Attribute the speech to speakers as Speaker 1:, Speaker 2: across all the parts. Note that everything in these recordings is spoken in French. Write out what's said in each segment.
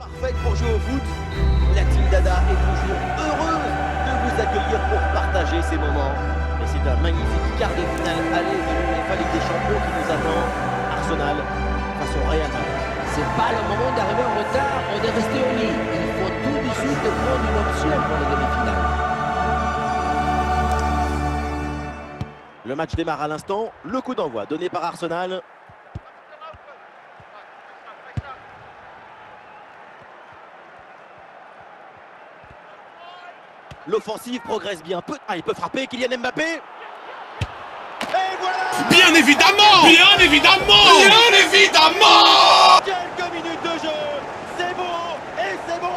Speaker 1: Parfait pour jouer au foot. La Team Dada est toujours heureuse de vous accueillir pour partager ces moments. Et c'est un magnifique quart de finale aller de l'UEFA Ligue des Champions qui nous attend. Arsenal face au Real Madrid.
Speaker 2: C'est pas le moment d'arriver en retard ou de rester au lit. Il faut tout de suite prendre une option pour les demi-finales.
Speaker 1: Le match démarre à l'instant. Le coup d'envoi donné par Arsenal. L'offensive progresse bien. Il peut frapper. Kylian Mbappé. Et voilà!
Speaker 3: Bien évidemment! Bien évidemment! Bien évidemment!
Speaker 1: Quelques minutes de jeu. C'est beau et c'est bon!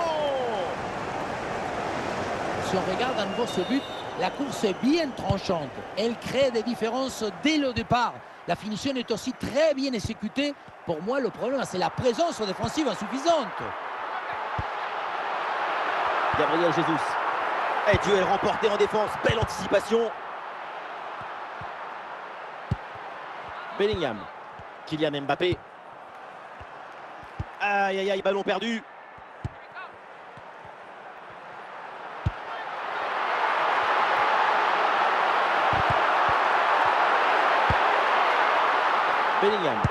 Speaker 2: Si on regarde à nouveau ce but, la course est bien tranchante. Elle crée des différences dès le départ. La finition est aussi très bien exécutée. Pour moi, le problème, c'est la présence défensive insuffisante.
Speaker 1: Gabriel Jesus. Et duel remporté en défense. Belle anticipation. Bellingham. Kylian Mbappé. Aïe aïe aïe, ballon perdu. Bellingham.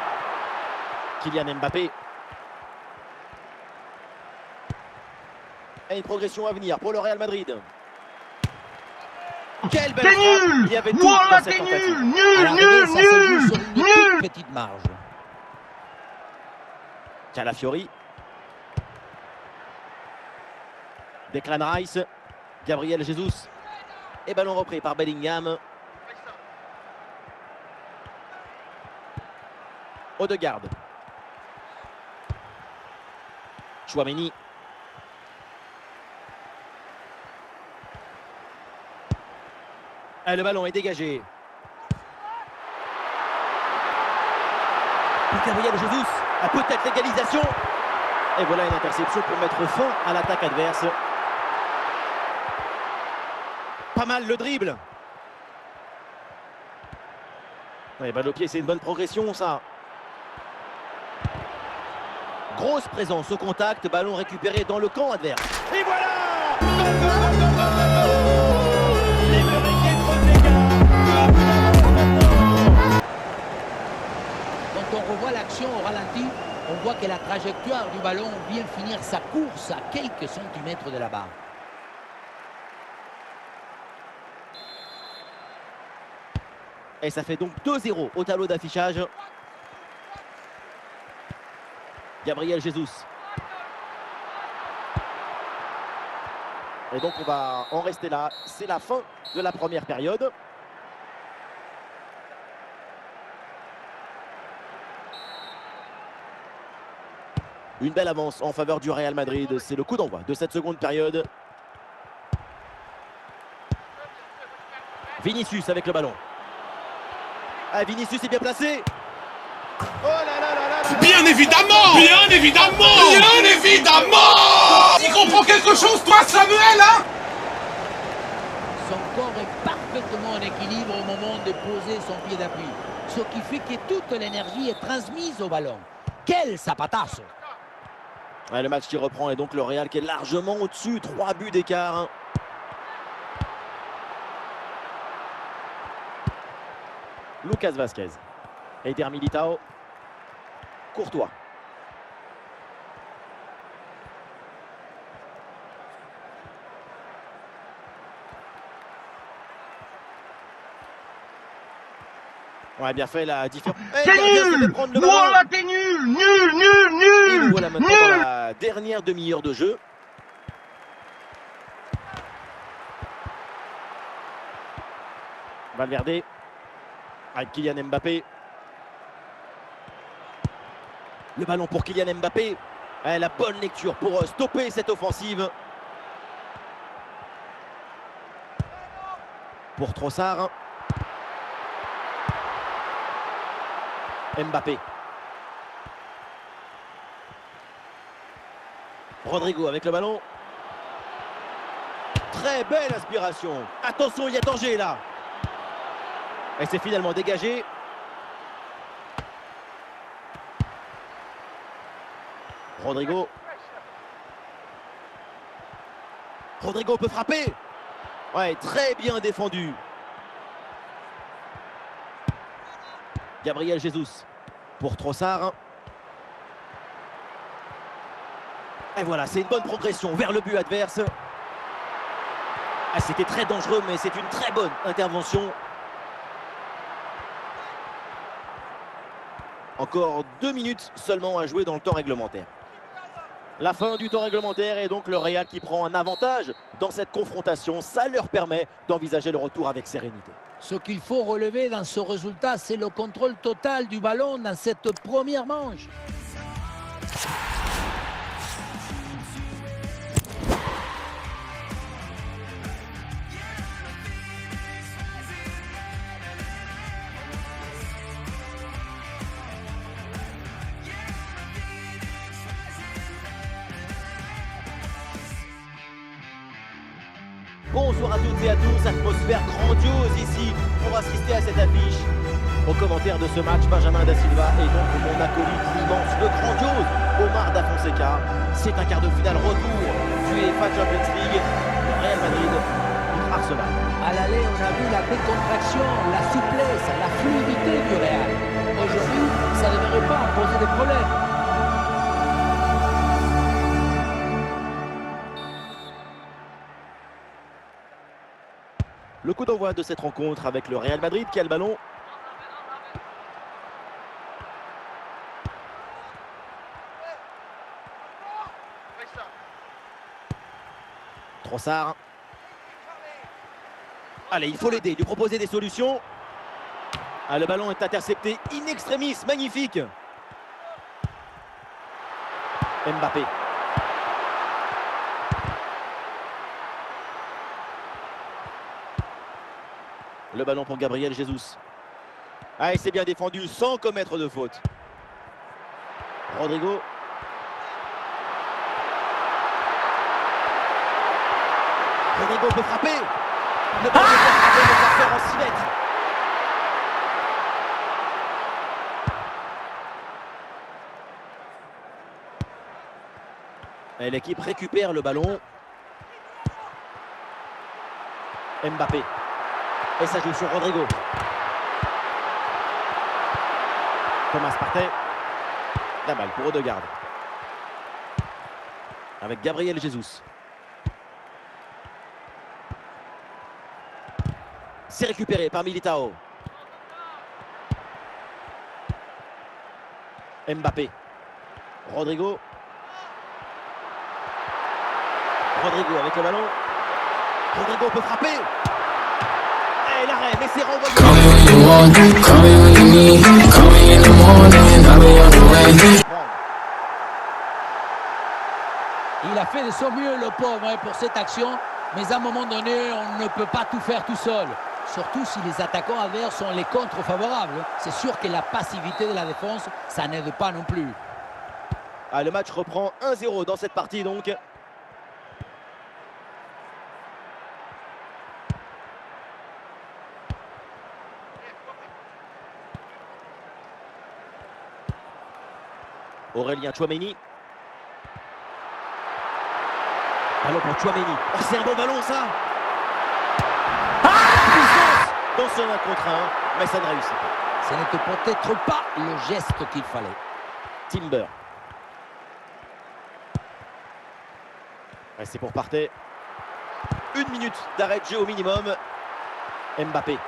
Speaker 1: Kylian Mbappé. Et une progression à venir pour le Real Madrid. Quelle belle frappe! Il y avait tout dans cette tentative.
Speaker 2: Ça se joue sur une toute petite marge.
Speaker 1: Calafiori. Declan Rice. Gabriel Jesus. Et ballon repris par Bellingham. Odegaard. Chouameni. Et le ballon est dégagé. Pour Gabriel Jesus. Peut-être l'égalisation. Et voilà une interception pour mettre fin à l'attaque adverse. Pas mal le dribble. Ouais, balle au pied, c'est une bonne progression ça. Grosse présence au contact, ballon récupéré dans le camp adverse. Et voilà! Les Merengues prennent les gars.
Speaker 2: Quand on revoit l'action au ralenti, on voit que la trajectoire du ballon vient finir sa course à quelques centimètres de la barre.
Speaker 1: Et ça fait donc 2-0 au tableau d'affichage. Gabriel Jesus. Et donc on va en rester là. C'est la fin de la première période. Une belle avance en faveur du Real Madrid. C'est le coup d'envoi de cette seconde période. Vinicius avec le ballon. Ah, Vinicius est bien placé. Oh là là là là là.
Speaker 3: Bien évidemment! Bien évidemment! Bien évidemment! Tu comprends quelque chose, toi, Samuel, hein?
Speaker 2: Son corps est parfaitement en équilibre au moment de poser son pied d'appui. Ce qui fait que toute l'énergie est transmise au ballon. Quel sapatasso!
Speaker 1: Ouais, le match qui reprend et donc le Real qui est largement au-dessus. 3 buts d'écart. Lucas Vazquez. Eder Militao. Courtois. Ouais, bien fait la différence.
Speaker 3: T'es nul! Voilà, t'es nul! Nul, nul,
Speaker 1: Et nous
Speaker 3: nul!
Speaker 1: voilà maintenant dans la dernière demi-heure de jeu. Valverde. Avec Kylian Mbappé. Le ballon pour Kylian Mbappé. La bonne lecture pour stopper cette offensive. Pour Trossard. Mbappé. Rodrigo avec le ballon. Très belle inspiration. Attention, il y a danger là. Et c'est finalement dégagé. Rodrigo. Rodrigo peut frapper. Ouais, très bien défendu. Gabriel Jesus pour Trossard. Et voilà, c'est une bonne progression vers le but adverse. Ah, c'était très dangereux, mais c'est une très bonne intervention. Encore 2 minutes seulement à jouer dans le temps réglementaire. La fin du temps réglementaire et donc le Real qui prend un avantage dans cette confrontation. Ça leur permet d'envisager le retour avec sérénité.
Speaker 2: Ce qu'il faut relever dans ce résultat, c'est le contrôle total du ballon dans cette première manche.
Speaker 1: Bonjour à toutes et à tous, atmosphère grandiose ici pour assister à cette affiche. Au commentaire de ce match, Benjamin Da Silva et donc mon acolyte immense, le grandiose Omar Da Fonseca. C'est un quart de finale retour du UEFA Champions League, le Real Madrid contre Arsenal.
Speaker 2: À l'aller, on a vu la décontraction, la souplesse, la fluidité du Real. Aujourd'hui, ça ne devrait pas poser des problèmes.
Speaker 1: Le coup d'envoi de cette rencontre avec le Real Madrid qui a le ballon. Trossard. Allez, il faut l'aider, lui proposer des solutions. Ah, le ballon est intercepté in extremis, magnifique. Mbappé. Le ballon pour Gabriel Jesus. Ah, et c'est bien défendu sans commettre de faute. Rodrigo. Rodrigo peut frapper. Le ballon peut frapper, le faire en 6 mètres. Et l'équipe récupère le ballon. Mbappé. Et ça joue sur Rodrigo. Thomas Partey. La balle pour Odegaard. Avec Gabriel Jesus. C'est récupéré par Militao. Mbappé. Rodrigo. Rodrigo avec le ballon. Rodrigo peut frapper. Et l'arrêt, mais c'est renvoyé.
Speaker 2: Il a fait de son mieux, le pauvre, pour cette action. Mais à un moment donné, on ne peut pas tout faire tout seul. Surtout si les attaquants adverses sont les contres favorables. C'est sûr que la passivité de la défense, ça n'aide pas non plus.
Speaker 1: Ah, le match reprend 1-0 dans cette partie donc. Aurélien Tchouaméni. Ballon pour Tchouaméni. Oh, c'est un bon ballon ça. Dans ce 1 contre 1, mais ça ne réussit pas.
Speaker 2: Ce n'était peut-être pas le geste qu'il fallait.
Speaker 1: Timber. C'est pour Partey. 1 minute d'arrêt de jeu au minimum. Mbappé.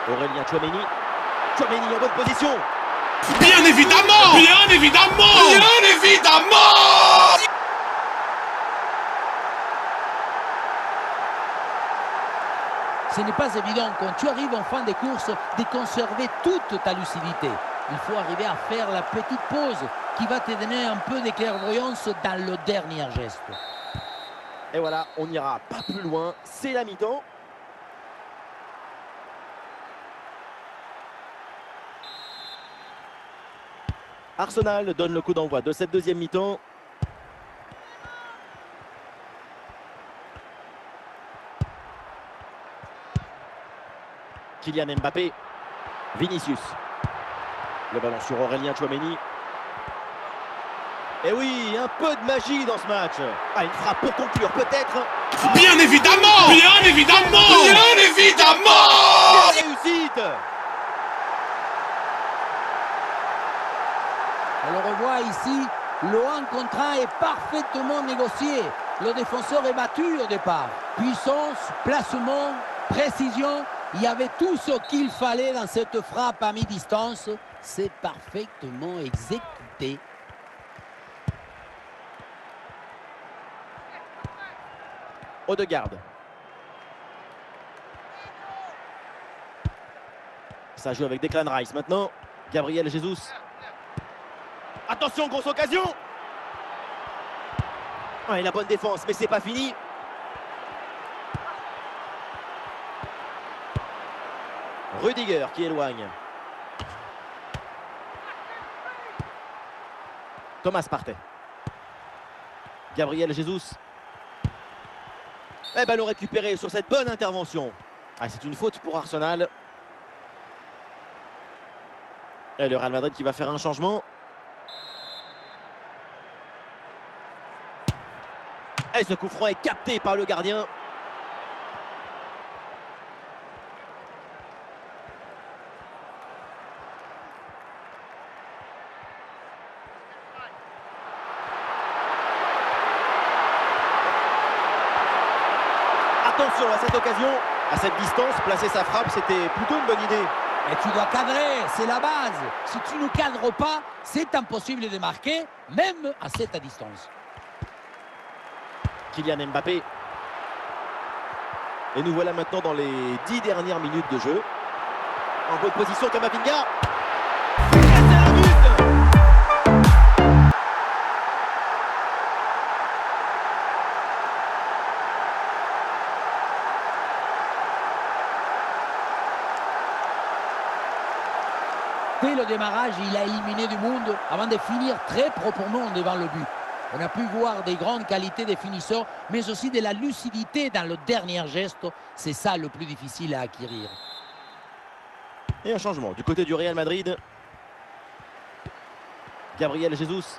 Speaker 1: Aurélien Tchouaméni. Tchouaméni en bonne position.
Speaker 3: Bien évidemment. Bien évidemment. Bien évidemment.
Speaker 2: Ce n'est pas évident quand tu arrives en fin de course de conserver toute ta lucidité. Il faut arriver à faire la petite pause qui va te donner un peu de clairvoyance dans le dernier geste.
Speaker 1: Et voilà, on n'ira pas plus loin. C'est la mi-temps. Arsenal donne le coup d'envoi de cette deuxième mi-temps. Kylian Mbappé. Vinicius. Le ballon sur Aurélien Tchouaméni. Et oui, un peu de magie dans ce match. Ah, une frappe pour conclure peut-être.
Speaker 3: Bien évidemment. Bien évidemment. Bien évidemment.
Speaker 1: Quelle réussite!
Speaker 2: On le revoit ici, le 1 contre 1 est parfaitement négocié. Le défenseur est battu au départ. Puissance, placement, précision, il y avait tout ce qu'il fallait dans cette frappe à mi-distance. C'est parfaitement exécuté.
Speaker 1: Odegaard. Ça joue avec Declan Rice maintenant. Gabriel Jesus. Attention, grosse occasion. Ouais, la bonne défense, mais c'est pas fini. Rudiger qui éloigne. Thomas Partey. Gabriel Jesus. Eh ben, le récupéré sur cette bonne intervention. Ah, c'est une faute pour Arsenal. Et le Real Madrid qui va faire un changement. Et ce coup franc est capté par le gardien. Attention à cette occasion, à cette distance, placer sa frappe, c'était plutôt une bonne idée.
Speaker 2: Et tu dois cadrer, c'est la base. Si tu ne cadres pas, c'est impossible de marquer, même à cette distance.
Speaker 1: Kylian Mbappé. Et nous voilà maintenant dans les 10 dernières minutes de jeu. En bonne position, Camavinga. Et c'est un but!
Speaker 2: Dès le démarrage, il a éliminé du monde avant de finir très proprement devant le but. On a pu voir des grandes qualités des finisseurs, mais aussi de la lucidité dans le dernier geste. C'est ça le plus difficile à acquérir.
Speaker 1: Et un changement du côté du Real Madrid. Gabriel Jesus.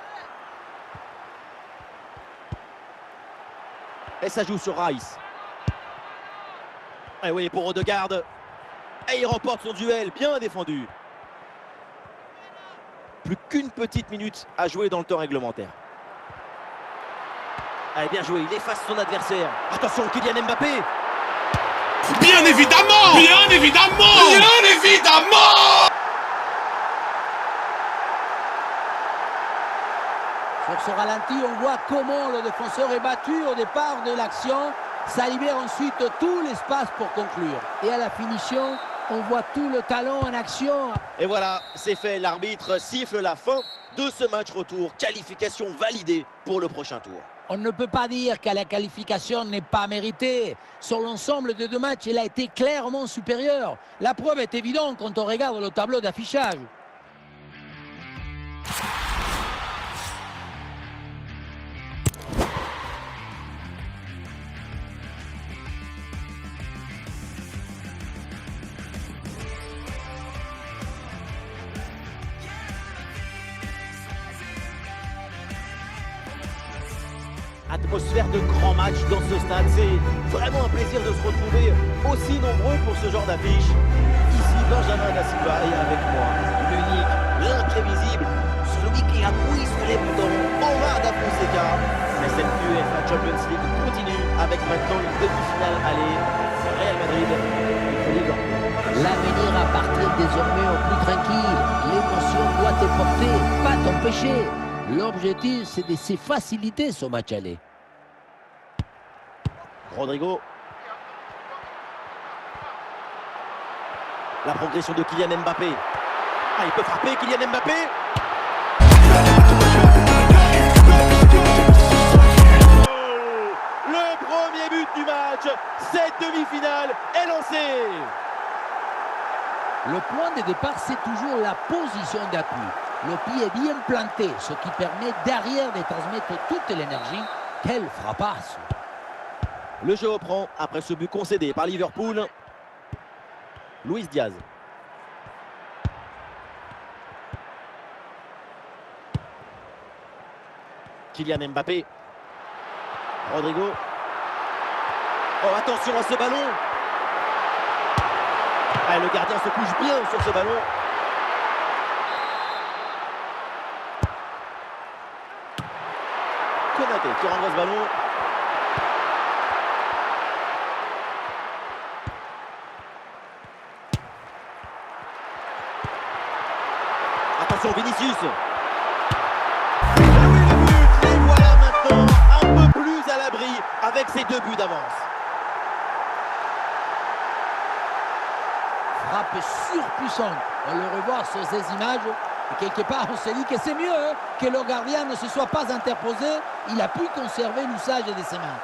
Speaker 1: Et ça joue sur Rice. Et oui, pour Odegaard. Et il remporte son duel, bien défendu. Plus qu'une petite minute à jouer dans le temps réglementaire. Allez, bien joué, il efface son adversaire. Attention, Kylian Mbappé.
Speaker 3: Bien évidemment. Bien évidemment. Bien évidemment.
Speaker 2: Sur ce ralenti, on voit comment le défenseur est battu au départ de l'action. Ça libère ensuite tout l'espace pour conclure. Et à la finition, on voit tout le talent en action.
Speaker 1: Et voilà, c'est fait. L'arbitre siffle la fin de ce match retour. Qualification validée pour le prochain tour.
Speaker 2: On ne peut pas dire que la qualification n'est pas méritée. Sur l'ensemble des deux matchs, il a été clairement supérieur. La preuve est évidente quand on regarde le tableau d'affichage.
Speaker 1: Atmosphère de grand match dans ce stade. C'est vraiment un plaisir de se retrouver aussi nombreux pour ce genre d'affiche. Ici, Benjamin Da Silva est avec moi. L'unique, l'imprévisible, celui qui appuie sur les boutons, Omar Da Fonseca. Mais cette UEFA Champions League continue avec maintenant une demi-finale aller. Real Madrid, Ligue.
Speaker 2: L'avenir appartient désormais au plus tranquille. L'émotion doit te porter, pas t'empêcher. L'objectif, c'est de se faciliter ce match aller.
Speaker 1: Rodrigo. La progression de Kylian Mbappé. Ah, il peut frapper, Kylian Mbappé. Oh, le premier but du match. Cette demi-finale est lancée.
Speaker 2: Le point de départ, c'est toujours la position d'appui. Le pied est bien planté, ce qui permet derrière de transmettre toute l'énergie. Quelle frappasse!
Speaker 1: Le jeu reprend après ce but concédé par Liverpool. Luis Diaz. Kylian Mbappé. Rodrigo. Oh, attention à ce ballon. Ah, le gardien se couche bien sur ce ballon. Konaté qui renvoie ce ballon. Attention Vinicius. Et oui, le but. Les voilà maintenant un peu plus à l'abri avec ces 2 buts d'avance.
Speaker 2: Frappe surpuissante. On le revoit sur ces images. Et quelque part, on se dit que c'est mieux que le gardien ne se soit pas interposé. Il a pu conserver l'usage de ses mains.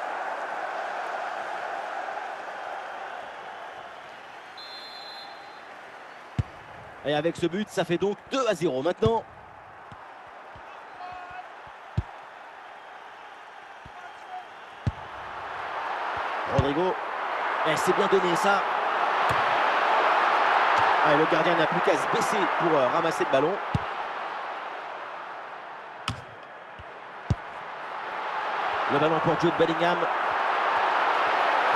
Speaker 1: Et avec ce but, ça fait donc 2-0 maintenant. Rodrigo. Et c'est bien donné ça. Ah, le gardien n'a plus qu'à se baisser pour ramasser le ballon. Le ballon pour Jude Bellingham.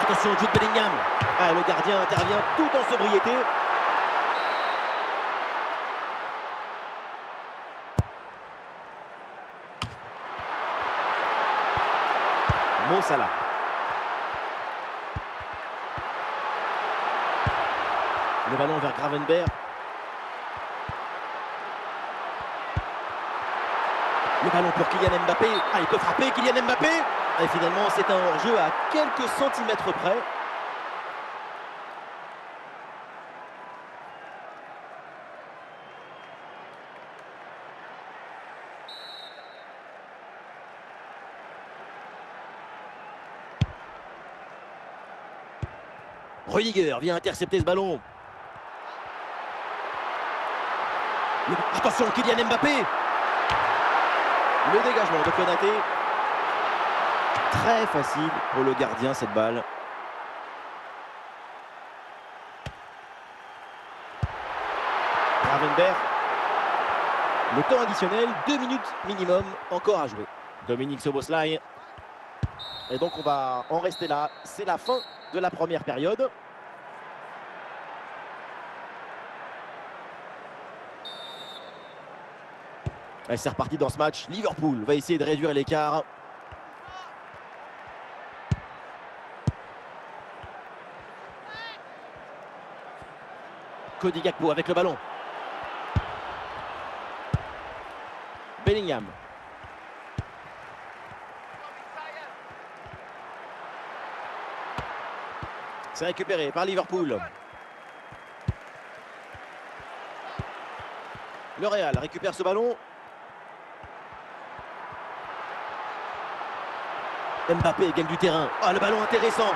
Speaker 1: Attention Jude Bellingham. Ah, le gardien intervient tout en sobriété. Mo Salah. Le ballon vers Gravenberch. Le ballon pour Kylian Mbappé. Ah, il peut frapper Kylian Mbappé. Et finalement, c'est un hors-jeu à quelques centimètres près. Rudiger vient intercepter ce ballon. Attention, Kylian Mbappé. Le dégagement de Konaté. Très facile pour le gardien cette balle. Gravenberch. Le temps additionnel, 2 minutes minimum encore à jouer. Dominique Szoboszlai. Et donc on va en rester là. C'est la fin de la première période. Et c'est reparti dans ce match. Liverpool va essayer de réduire l'écart. Cody Gakpo avec le ballon. Bellingham. C'est récupéré par Liverpool. Le Real récupère ce ballon. Mbappé gagne du terrain. Ah, le ballon intéressant.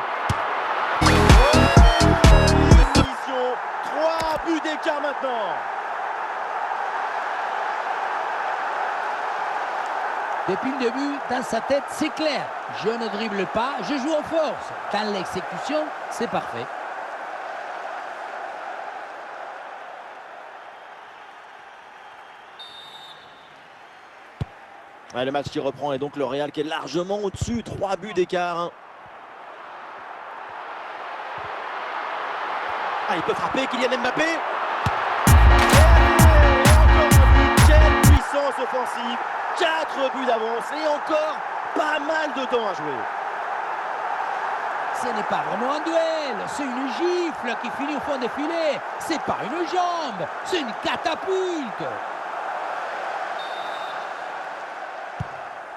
Speaker 1: Oh, position. 3 buts d'écart maintenant.
Speaker 2: Depuis le début, dans sa tête, c'est clair. Je ne dribble pas, je joue en force. Dans l'exécution, c'est parfait.
Speaker 1: Ouais, le match qui reprend et donc le Real qui est largement au-dessus. 3 buts d'écart. Ah, il peut frapper Kylian Mbappé. Et encore un but. Quelle puissance offensive. 4 buts d'avance et encore pas mal de temps à jouer.
Speaker 2: Ce n'est pas vraiment un duel, c'est une gifle qui finit au fond des filets. C'est pas une jambe, c'est une catapulte.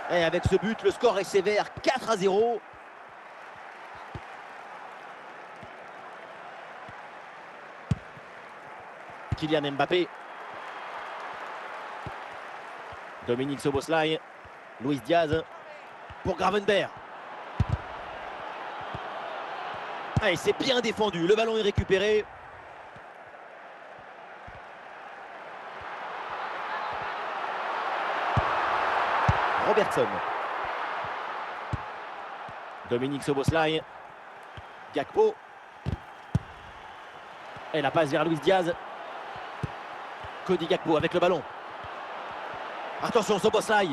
Speaker 1: Et avec ce but, le score est sévère, 4-0. Kylian Mbappé. Dominique Szoboszlai. Luis Diaz. Pour Gravenberch. Ah, et c'est bien défendu. Le ballon est récupéré. Robertson. Dominique Szoboszlai. Gakpo. Et la passe vers Luis Diaz. Cody Gakpo avec le ballon. Attention, Szoboszlai.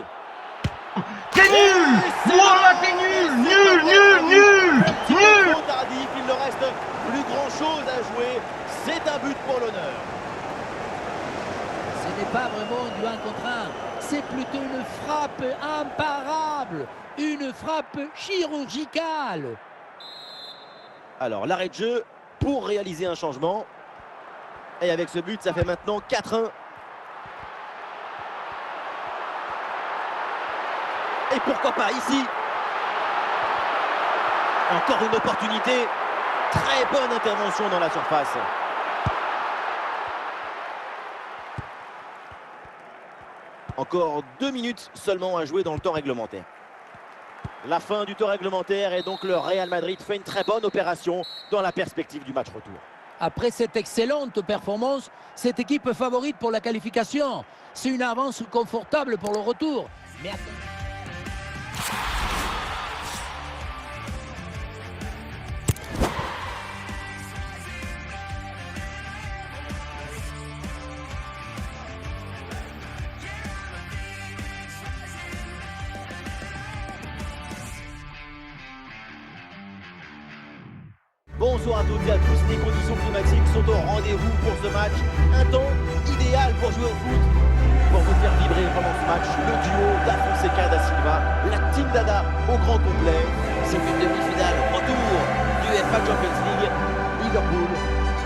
Speaker 3: T'es nul! Voilà, t'es nul! Nul, nul, nul! Nul!
Speaker 1: Tardif, il ne reste plus grand chose à jouer. C'est un but pour l'honneur.
Speaker 2: Ce n'est pas vraiment du 1 contre 1, c'est plutôt une frappe imparable, une frappe chirurgicale.
Speaker 1: Alors l'arrêt de jeu pour réaliser un changement. Et avec ce but, ça fait maintenant 4-1. Et pourquoi pas ici? Encore une opportunité. Très bonne intervention dans la surface. Encore 2 minutes seulement à jouer dans le temps réglementaire. La fin du temps réglementaire et donc le Real Madrid fait une très bonne opération dans la perspective du match retour.
Speaker 2: Après cette excellente performance, cette équipe est favorite pour la qualification. C'est une avance confortable pour le retour. Mais
Speaker 1: Bonsoir à toutes et à tous, les conditions climatiques sont au rendez-vous pour ce match. Un temps idéal pour jouer au foot. Pour vous faire vibrer pendant ce match, le duo da Fonseca da Silva, la Team Dada au grand complet. C'est une demi-finale retour du UEFA Champions League. Liverpool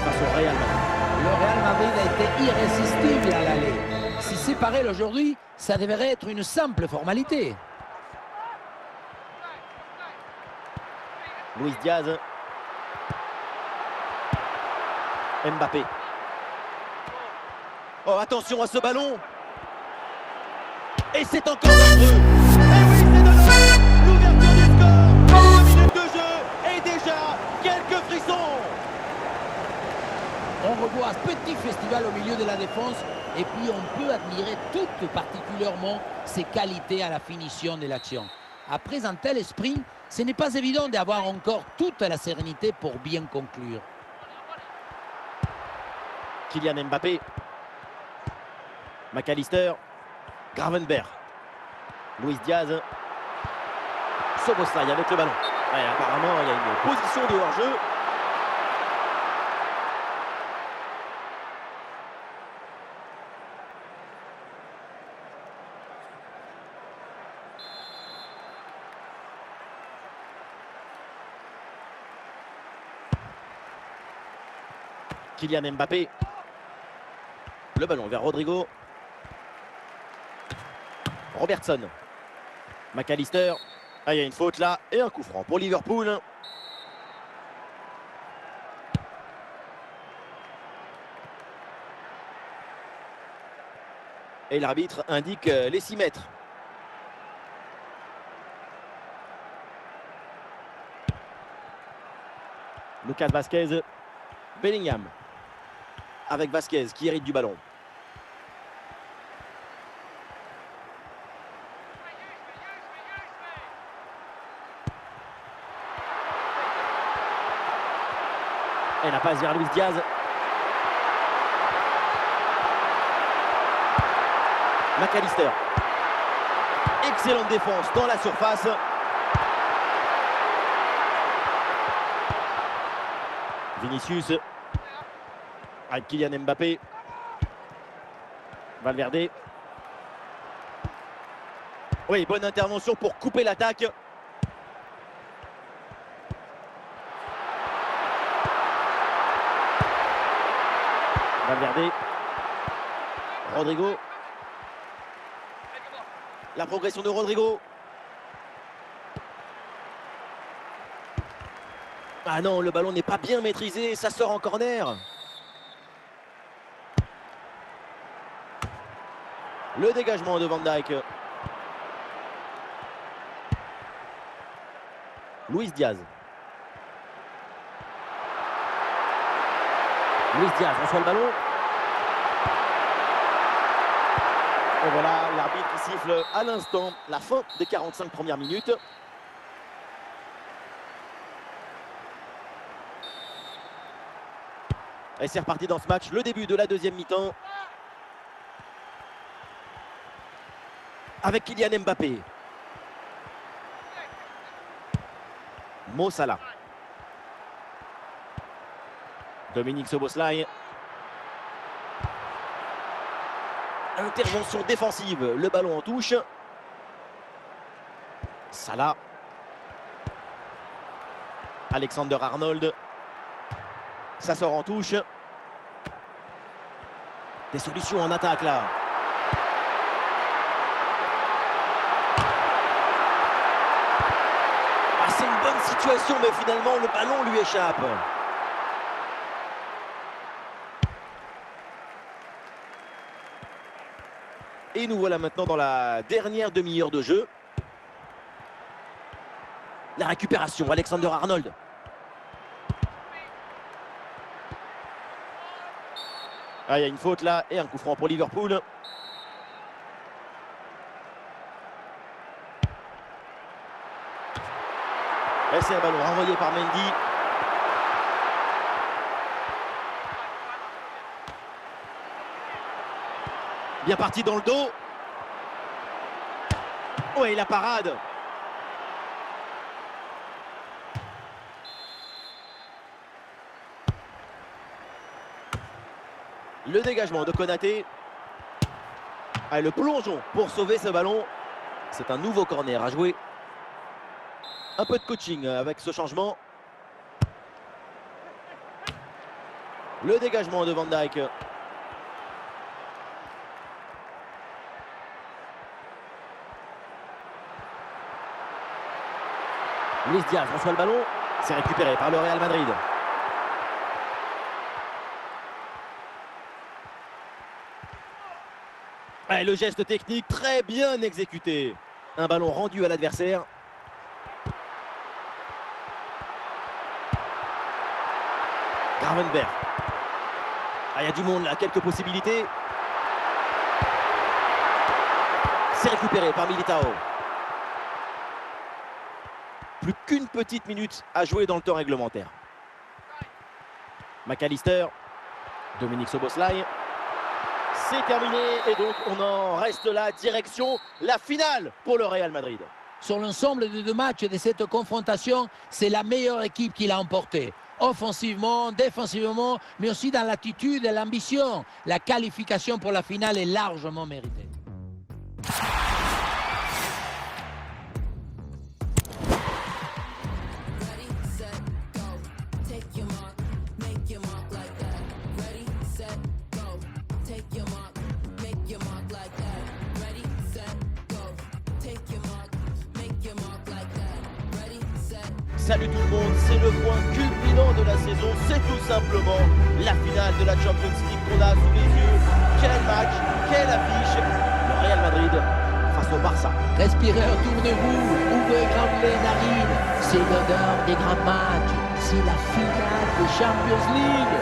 Speaker 1: face au Real Madrid.
Speaker 2: le Real Madrid a été irrésistible à l'aller. Si c'est pareil aujourd'hui, ça devrait être une simple formalité.
Speaker 1: Luis Diaz. Mbappé. Oh, attention à ce ballon. Et c'est encore dangereux. Et oui, c'est dangereux. L'ouverture du score. 2 minutes de jeu. Et déjà, quelques frissons.
Speaker 2: On revoit ce petit festival au milieu de la défense et puis on peut admirer tout particulièrement ses qualités à la finition de l'action. Après un tel sprint, ce n'est pas évident d'avoir encore toute la sérénité pour bien conclure.
Speaker 1: Kylian Mbappé. McAllister. Gravenberch. Luis Diaz. Szoboszlai avec le ballon. Ouais, apparemment, il y a une position de hors-jeu. Kylian Mbappé. Le ballon vers Rodrigo. Robertson. McAllister. Ah, il y a une faute là et un coup franc pour Liverpool. Et l'arbitre indique les 6 mètres. Lucas Vazquez. Bellingham. Avec Vazquez qui hérite du ballon. Et la passe vers Luis Diaz. McAllister. Excellente défense dans la surface. Vinicius. Avec Kylian Mbappé. Valverde. Oui, bonne intervention pour couper l'attaque. Valverde. Rodrigo. La progression de Rodrigo. Ah non, le ballon n'est pas bien maîtrisé, ça sort en corner. Le dégagement de Van Dijk. Luis Diaz. Luis Diaz reçoit le ballon. Et voilà l'arbitre qui siffle à l'instant la fin des 45 premières minutes. Et c'est reparti dans ce match, le début de la deuxième mi-temps. Avec Kylian Mbappé. Mo Salah. Dominique Szoboszlai. Intervention défensive, le ballon en touche. Salah. Alexander Arnold. Ça sort en touche. Des solutions en attaque là. Ah, c'est une bonne situation, mais finalement le ballon lui échappe. Et nous voilà maintenant dans la dernière demi-heure de jeu. La récupération, Alexander Arnold. Ah, il y a une faute là et un coup franc pour Liverpool. Et c'est un ballon renvoyé par Mendy. Bien parti dans le dos. Ouais, la parade. Le dégagement de Konaté. Ah, le plongeon pour sauver ce ballon. C'est un nouveau corner à jouer. Un peu de coaching avec ce changement. Le dégagement de Van Dijk. Luis Diaz reçoit le ballon. C'est récupéré par le Real Madrid. Et le geste technique très bien exécuté. Un ballon rendu à l'adversaire. Gravenberch. Ah, il y a du monde là, quelques possibilités. C'est récupéré par Militao. Plus qu'une petite minute à jouer dans le temps réglementaire. McAllister. Dominique Szoboszlai. C'est terminé et donc on en reste là, direction la finale pour le Real Madrid.
Speaker 2: Sur l'ensemble des deux matchs et de cette confrontation, c'est la meilleure équipe qui l'a emporté. Offensivement, défensivement, mais aussi dans l'attitude et l'ambition. La qualification pour la finale est largement méritée.
Speaker 1: Salut tout le monde, c'est le point culminant de la saison, c'est tout simplement la finale de la Champions League qu'on a sous les yeux. Quel match, quelle affiche, le Real Madrid face au Barça.
Speaker 2: Respirez autour de vous, ouvrez grand les narines, c'est l'odeur des grands matchs, c'est la finale de Champions League.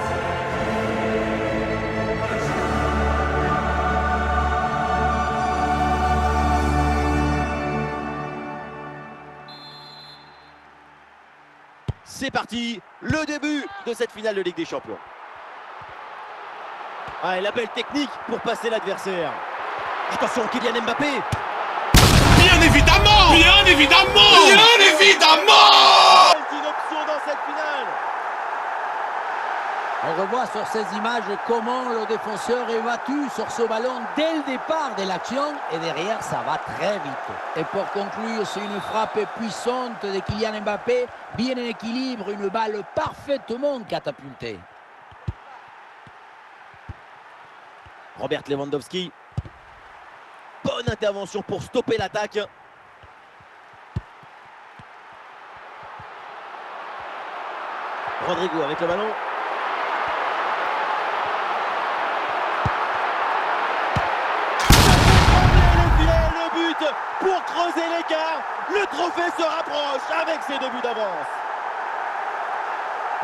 Speaker 1: C'est parti, le début de cette finale de Ligue des Champions. Ah, et la belle technique pour passer l'adversaire. Attention, Kylian Mbappé.
Speaker 3: Bien évidemment. Bien évidemment. Bien évidemment.
Speaker 1: C'est une option dans cette finale.
Speaker 2: On revoit sur ces images comment le défenseur est battu sur ce ballon dès le départ de l'action et derrière ça va très vite. Et pour conclure, c'est une frappe puissante de Kylian Mbappé, bien en équilibre, une balle parfaitement catapultée.
Speaker 1: Robert Lewandowski. Bonne intervention pour stopper l'attaque. Rodrigo avec le ballon. Pour creuser l'écart, le trophée se rapproche avec ses 2 buts d'avance.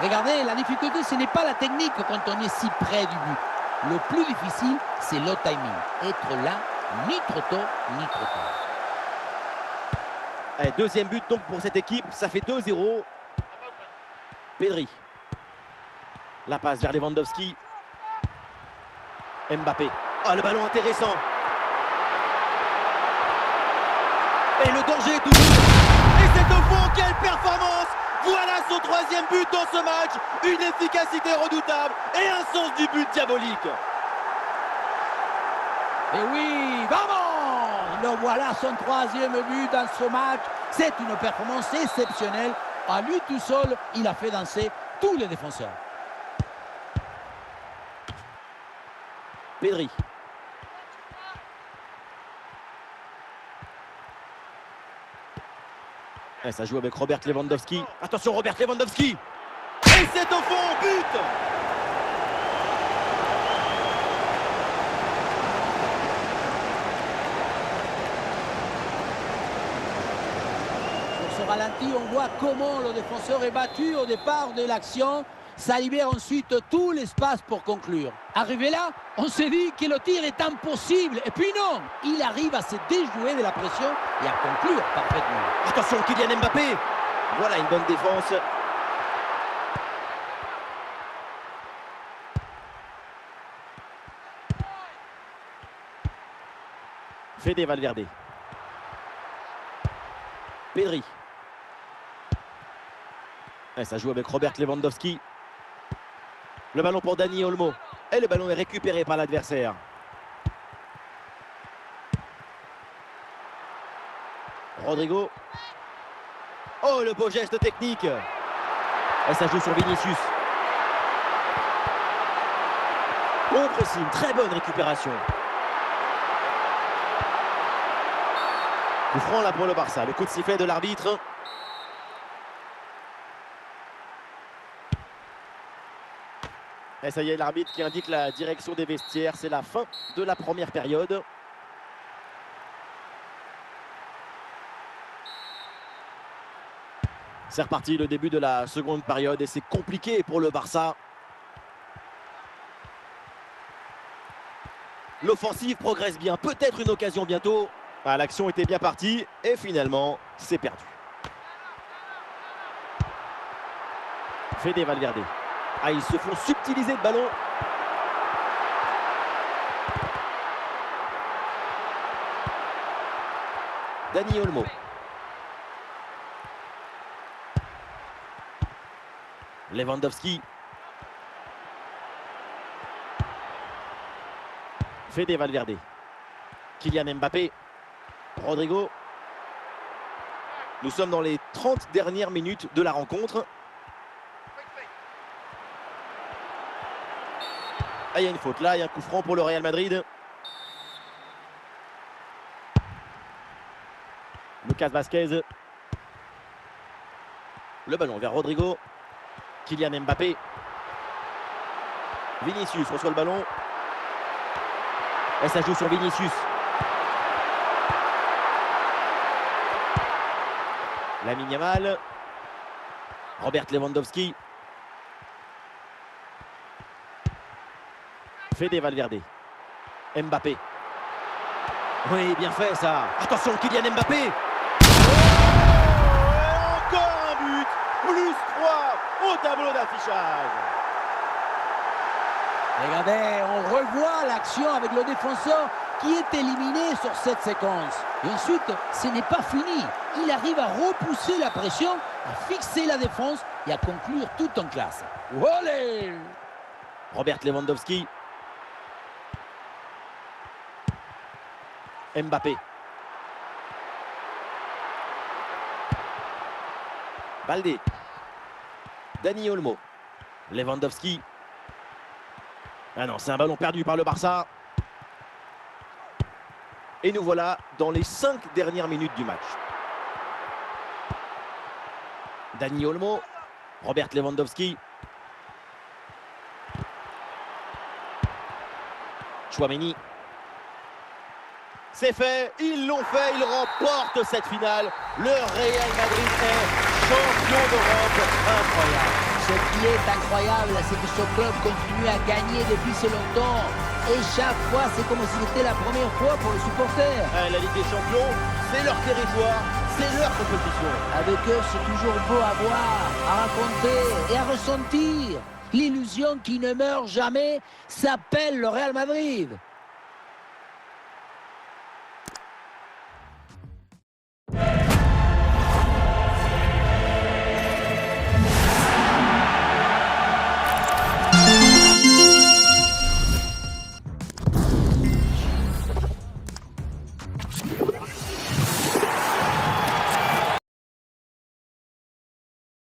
Speaker 2: Regardez, la difficulté, ce n'est pas la technique quand on est si près du but. Le plus difficile, c'est le timing. Être là, ni trop tôt, ni trop tard.
Speaker 1: Allez, deuxième but donc pour cette équipe, ça fait 2-0. Pedri. La passe vers Lewandowski. Mbappé. Ah, le ballon intéressant. Et le danger est toujours. Et c'est au fond, quelle performance troisième but dans ce match, une efficacité redoutable et un sens du but diabolique.
Speaker 2: Et oui, vamos! Le voilà, son troisième but dans ce match. C'est une performance exceptionnelle. À lui tout seul, il a fait danser tous les défenseurs.
Speaker 1: Pedri. Et ça joue avec Robert Lewandowski. Attention, Robert Lewandowski. Et c'est au fond, but!
Speaker 2: Sur ce ralenti, on voit comment le défenseur est battu au départ de l'action. Ça libère ensuite tout l'espace pour conclure. Arrivé là, on s'est dit que le tir est impossible. Et puis non, il arrive à se déjouer de la pression et à conclure parfaitement.
Speaker 1: Attention, Kylian Mbappé. Voilà une bonne défense. Fede Valverde. Pedri. Et ça joue avec Robert Lewandowski. Le ballon pour Dani Olmo. Et le ballon est récupéré par l'adversaire. Rodrigo. Oh, le beau geste technique. Et ça joue sur Vinicius. Bon pressing, très bonne récupération. Coup franc là pour le Barça. Le coup de sifflet de l'arbitre. Et ça y est, l'arbitre qui indique la direction des vestiaires. C'est la fin de la première période. C'est reparti, le début de la seconde période. Et c'est compliqué pour le Barça. L'offensive progresse bien. Peut-être une occasion bientôt. Ah, l'action était bien partie. Et finalement, c'est perdu. Fede Valverde. Ah, ils se font subtiliser le ballon. Dani Olmo. Lewandowski. Fede Valverde. Kylian Mbappé. Rodrigo. Nous sommes dans les 30 dernières minutes de la rencontre. Ah, il y a une faute là, il y a un coup franc pour le Real Madrid. Lucas Vazquez. Le ballon vers Rodrigo. Kylian Mbappé. Vinicius reçoit le ballon. Et ça joue sur Vinicius. Lamine Yamal. Robert Lewandowski. Fede Valverde. Mbappé. Oui, bien fait ça. Attention, Kylian Mbappé. Encore un but. Plus 3 au tableau d'affichage.
Speaker 2: Regardez, on revoit l'action avec le défenseur qui est éliminé sur cette séquence. Et ensuite, ce n'est pas fini. Il arrive à repousser la pression, à fixer la défense et à conclure tout en classe. Olé!
Speaker 1: Robert Lewandowski. Mbappé. Balde. Dani Olmo. Lewandowski. Ah non, c'est un ballon perdu par le Barça. Et nous voilà dans les 5 dernières minutes du match. Dani Olmo. Robert Lewandowski. Tchouaméni. C'est fait, ils l'ont fait, ils remportent cette finale. Le Real Madrid est champion d'Europe. Incroyable.
Speaker 2: Ce qui est incroyable, c'est que ce club continue à gagner depuis si longtemps. Et chaque fois, c'est comme si c'était la première fois pour les supporters.
Speaker 1: La Ligue des Champions, c'est leur territoire, c'est leur compétition.
Speaker 2: Avec eux, c'est toujours beau à voir, à raconter et à ressentir. L'illusion qui ne meurt jamais s'appelle le Real Madrid.